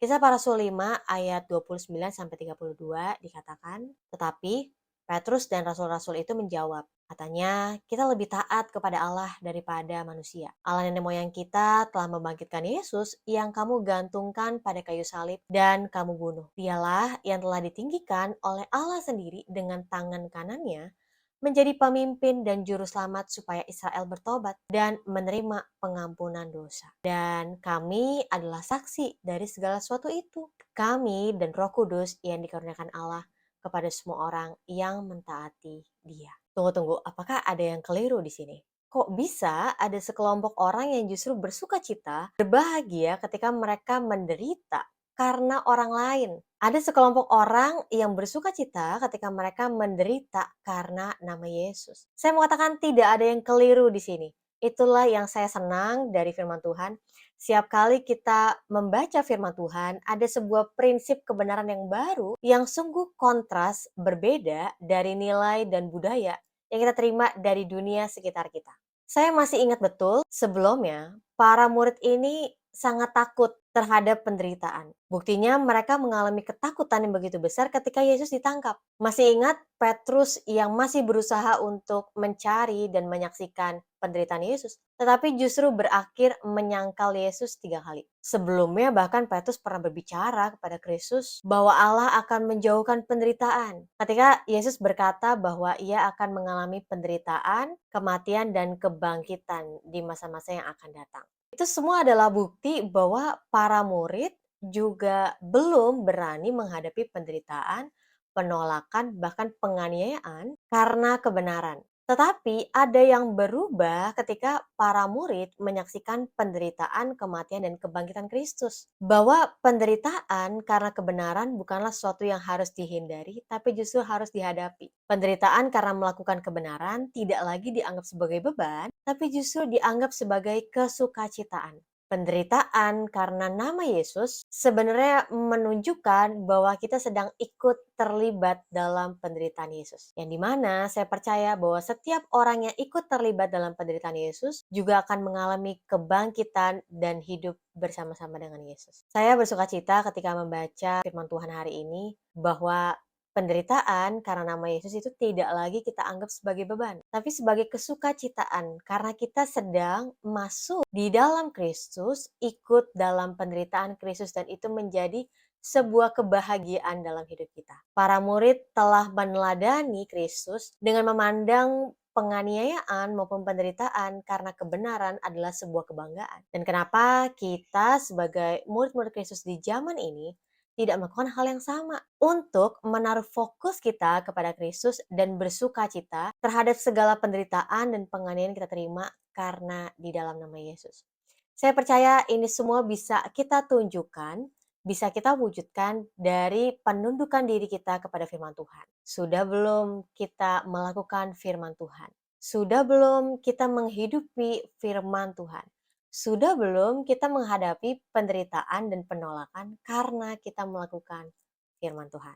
Kisah Para Rasul 5 ayat 29-32 dikatakan, tetapi Petrus dan rasul-rasul itu menjawab, katanya, kita lebih taat kepada Allah daripada manusia. Allah nenek moyang kita telah membangkitkan Yesus yang kamu gantungkan pada kayu salib dan kamu bunuh. Dialah yang telah ditinggikan oleh Allah sendiri dengan tangan kanannya menjadi pemimpin dan juru selamat supaya Israel bertobat dan menerima pengampunan dosa. Dan kami adalah saksi dari segala sesuatu itu. Kami dan Roh Kudus yang dikaruniakan Allah kepada semua orang yang mentaati Dia. Tunggu, apakah ada yang keliru di sini? Kok bisa ada sekelompok orang yang justru bersuka cita, berbahagia ketika mereka menderita karena orang lain? Ada sekelompok orang yang bersuka cita ketika mereka menderita karena nama Yesus. Saya mengatakan tidak ada yang keliru di sini. Itulah yang saya senang dari firman Tuhan. Setiap kali kita membaca firman Tuhan, ada sebuah prinsip kebenaran yang baru yang sungguh kontras, berbeda dari nilai dan budaya yang kita terima dari dunia sekitar kita. Saya masih ingat betul sebelumnya para murid ini sangat takut terhadap penderitaan. Buktinya mereka mengalami ketakutan yang begitu besar ketika Yesus ditangkap. Masih ingat Petrus yang masih berusaha untuk mencari dan menyaksikan penderitaan Yesus, tetapi justru berakhir menyangkal Yesus 3 kali. Sebelumnya bahkan Petrus pernah berbicara kepada Kristus bahwa Allah akan menjauhkan penderitaan. Ketika Yesus berkata bahwa ia akan mengalami penderitaan, kematian, dan kebangkitan di masa-masa yang akan datang. Itu semua adalah bukti bahwa para murid juga belum berani menghadapi penderitaan, penolakan, bahkan penganiayaan karena kebenaran. Tetapi ada yang berubah ketika para murid menyaksikan penderitaan, kematian, dan kebangkitan Kristus. Bahwa penderitaan karena kebenaran bukanlah sesuatu yang harus dihindari, tapi justru harus dihadapi. Penderitaan karena melakukan kebenaran tidak lagi dianggap sebagai beban, tapi justru dianggap sebagai kesukacitaan. Penderitaan karena nama Yesus sebenarnya menunjukkan bahwa kita sedang ikut terlibat dalam penderitaan Yesus. Yang dimana saya percaya bahwa setiap orang yang ikut terlibat dalam penderitaan Yesus juga akan mengalami kebangkitan dan hidup bersama-sama dengan Yesus. Saya bersuka cita ketika membaca firman Tuhan hari ini bahwa penderitaan karena nama Yesus itu tidak lagi kita anggap sebagai beban, tapi sebagai kesukacitaan karena kita sedang masuk di dalam Kristus, ikut dalam penderitaan Kristus, dan itu menjadi sebuah kebahagiaan dalam hidup kita. Para murid telah meneladani Kristus dengan memandang penganiayaan maupun penderitaan karena kebenaran adalah sebuah kebanggaan. Dan kenapa kita sebagai murid-murid Kristus di zaman ini tidak melakukan hal yang sama untuk menaruh fokus kita kepada Kristus dan bersuka cita terhadap segala penderitaan dan penganiayaan kita terima karena di dalam nama Yesus. Saya percaya ini semua bisa kita tunjukkan, bisa kita wujudkan dari penundukan diri kita kepada firman Tuhan. Sudah belum kita melakukan firman Tuhan? Sudah belum kita menghidupi firman Tuhan? Sudah belum kita menghadapi penderitaan dan penolakan karena kita melakukan firman Tuhan?